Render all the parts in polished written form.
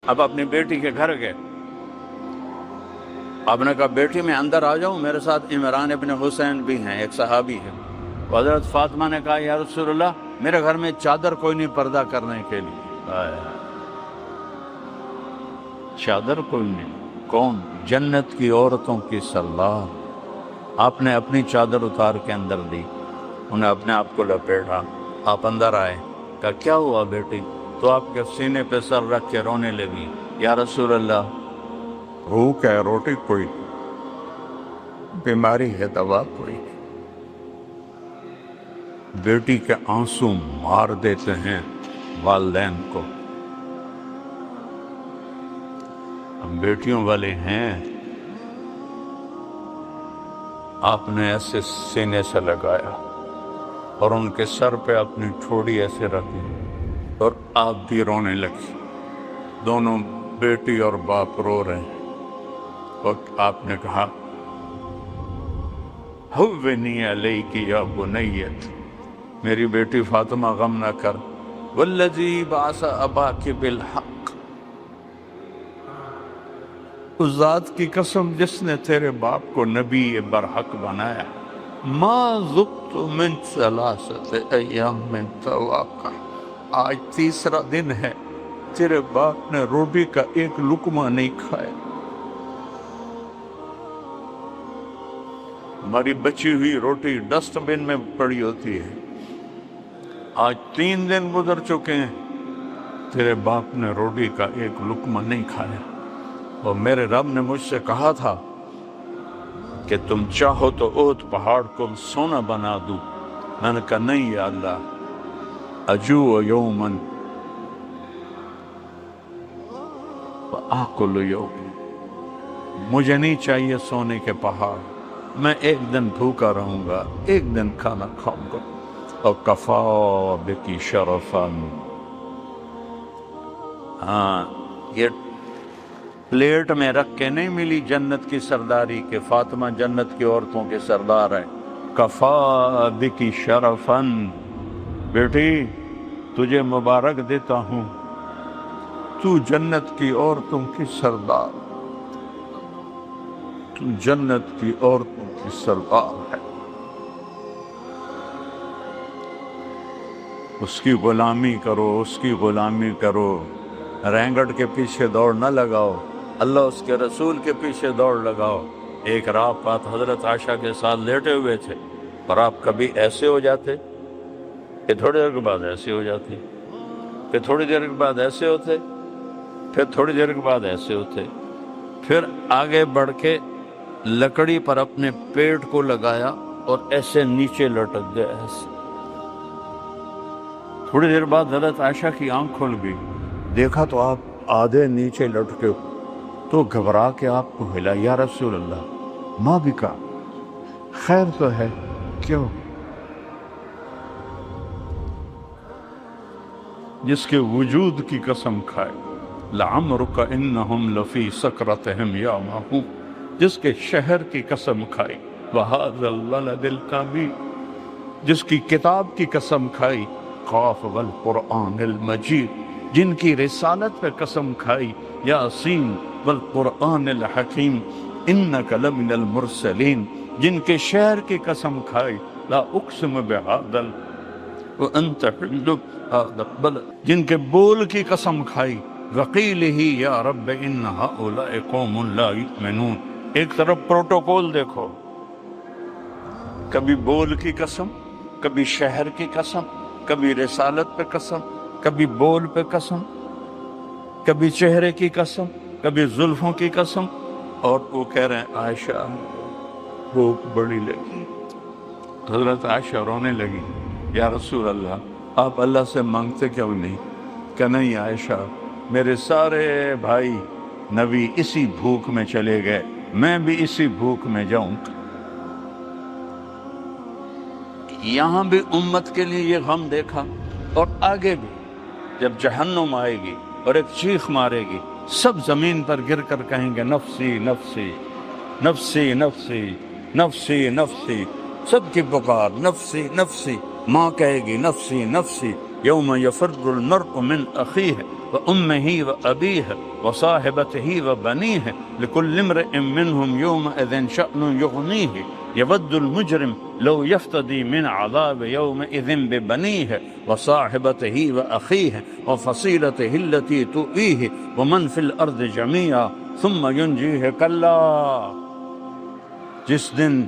اب اپنی بیٹی کے گھر گئے، آپ نے کہا بیٹی میں اندر آ جاؤں، میرے ساتھ عمران ابن حسین بھی ہیں، ایک صحابی ہے۔ حضرت فاطمہ نے کہا یا رسول اللہ میرے گھر میں چادر کوئی نہیں پردہ کرنے کے لیے، چادر کوئی نہیں۔ کون؟ جنت کی عورتوں کی سردار۔ آپ نے اپنی چادر اتار کے اندر دی، انہیں اپنے آپ کو لپیٹا، آپ اندر آئے، کہا کیا ہوا بیٹی؟ تو آپ کے سینے پہ سر رکھ کے رونے لگی، یا رسول اللہ بھوک ہے، روٹی کوئی، بیماری ہے، دوا کوئی۔ بیٹی کے آنسو مار دیتے ہیں والدین کو۔ ہم بیٹیوں والے ہیں، آپ نے ایسے سینے سے لگایا اور ان کے سر پہ اپنی ٹھوڑی ایسے رکھی اور آپ بھی رونے لگی، دونوں بیٹی اور باپ رو رہے ہیں۔ اور آپ نے کہا ہوّنی علیک یا بنیت، میری بیٹی فاطمہ غم نہ کر، والذی بعث اباک بالحق، اس ذات کی قسم جس نے تیرے باپ کو نبی برحق بنایا، ما ذقت من ثلاثت ایام من تواقع، آج تیسرا دن ہے تیرے باپ نے روٹی کا ایک لقمہ نہیں کھایا۔ ہماری بچی ہوئی روٹی ڈسٹ بن میں پڑی ہوتی ہے، آج 3 دن گزر چکے ہیں، تیرے باپ نے روٹی کا ایک لقمہ نہیں کھایا۔ اور میرے رب نے مجھ سے کہا تھا کہ تم چاہو تو احد پہاڑ کو سونا بنا دوں، میں نے کہا نہیں یا اللہ، اجوع یوماً وآکل یوم، مجھے نہیں چاہیے سونے کے پہاڑ، میں ایک دن بھوکا رہوں گا، ایک دن کھانا کھاؤں گا۔ اور کفا بکی شرفاً، ہاں یہ پلیٹ میں رکھ کے نہیں ملی جنت کی سرداری کہ فاطمہ جنت کی عورتوں کے سردار ہے۔ کفا بکی شرفاً، بیٹی تجھے مبارک دیتا ہوں، تو جنت کی عورتوں کی سردار، تو جنت کی عورتوں کی سردار ہے۔ اس کی غلامی کرو، اس کی غلامی کرو، رینگٹ کے پیچھے دوڑ نہ لگاؤ، اللہ اس کے رسول کے پیچھے دوڑ لگاؤ۔ ایک رات آپ حضرت عائشہ کے ساتھ لیٹے ہوئے تھے اور آپ کبھی ایسے ہو جاتے کہ تھوڑی دیر کے بعد ایسے ہو جاتے، پھر تھوڑی دیر کے بعد ایسے ہوتے، پھر تھوڑی دیر کے بعد ایسے ہوتے، پھر آگے بڑھ کے لکڑی پر اپنے پیٹ کو لگایا اور ایسے نیچے لٹک گئے ایسے۔ تھوڑی دیر بعد حضرت عائشہ کی آنکھ کھل گئی، دیکھا تو آپ آدھے نیچے لٹکے ہو، تو گھبرا کے آپ کو ہلا، یا رسول اللہ ماں بھی کہا خیر تو ہے، کیوں؟ جس کے وجود کی قسم کھائے، لعمرک انہم لفی سکرتہم یعمہون، جس کے شہر کی قسم کھائی، وہذا البلد الامین، جس کی کتاب کی قسم کھائی، قاف والقرآن المجید، جن کی رسالت پہ قسم کھائی، یاسین والقرآن الحکیم انک لمن المرسلین، جن کے شہر کی قسم کھائی، لا اقسم بہذا وانت حل بہذا البلد، جن کے بول کی قسم کھائی، وقیلہ یا رب ان ہؤلاء قوم لا یؤمنون۔ ایک طرف پروٹوکول دیکھو، کبھی بول کی قسم، کبھی شہر کی قسم، کبھی رسالت پہ قسم، کبھی بول پہ قسم، کبھی چہرے کی قسم، کبھی زلفوں کی قسم، اور وہ کہہ رہے ہیں عائشہ بھوک بڑی لگی۔ حضرت عائشہ رونے لگی، یا رسول اللہ آپ اللہ سے مانگتے کیوں نہیں؟ کہ نہیں عائشہ، میرے سارے بھائی نبی اسی بھوک میں چلے گئے، میں بھی اسی بھوک میں جاؤں۔ یہاں بھی امت کے لیے یہ غم دیکھا، اور آگے بھی جب جہنم آئے گی اور ایک چیخ مارے گی، سب زمین پر گر کر کہیں گے نفسی نفسی نفسی نفسی نفسی نفسی، سب کی پکار نفسی نفسی، ماں کہے گی نفسی نفسی، یوم یفر المرء من اخیہ وامہ وابیہ وصاحبتہ وبنیہ لکل امرئ منہم یومئذ شأن یغنیہ یود المجرم لو یفتدی من عذاب یومئذ ببنیہ وصاحبتہ واخیہ وفصیلتہ التی تؤویہ ومن فی الارض جمیعا ثم ینجیہ کلا. جس دن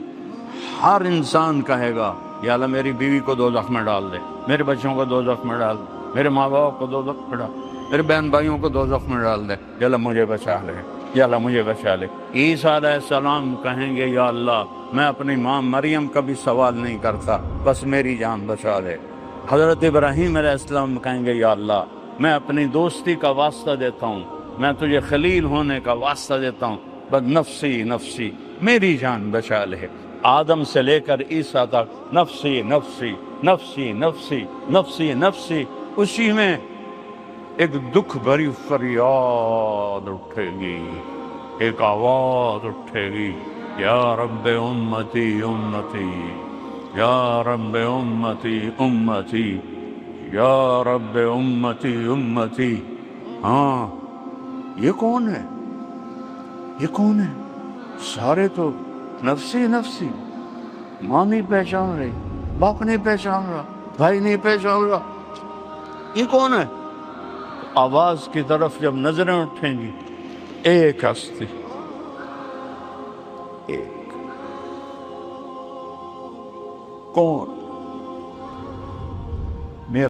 ہر انسان کہے گا یا اللہ میری بیوی کو دوزخ میں ڈال دے، میرے بچوں کو دوزخ میں ڈال دے، میرے ماں باپ کو دوزخ میں ڈال، میرے بہن بھائیوں کو دوزخ میں ڈال دے، یا اللہ مجھے بچا لے، یا اللہ مجھے بچا لے. عیسیٰ علیہ السلام کہیں گے یا اللہ میں اپنی ماں مریم کا بھی سوال نہیں کرتا، بس میری جان بچا لے. حضرت ابراہیم علیہ السلام کہیں گے یا اللہ میں اپنی دوستی کا واسطہ دیتا ہوں، میں تجھے خلیل ہونے کا واسطہ دیتا ہوں، بس نفسی نفسی میری جان بچا لے. آدم سے لے کر عیسیٰ تک نفسی نفسی نفسی نفسی نفسی نفسی. اسی میں ایک دکھ بھری فریاد اٹھے گی، ایک آواز اٹھے گی، یا رب امتی امتی، یا رب امتی امتی، یا رب امتی امتی. ہاں یہ کون ہے؟ یہ کون ہے؟ سارے تو نفسی نفسی، ماں نہیں پہچان رہی، باپ نہیں پہچان رہا، بھائی نہیں پہچان رہا، یہ کون ہے؟ آواز کی طرف جب نظریں اٹھیں گی، ایک ہستی، ایک. کون؟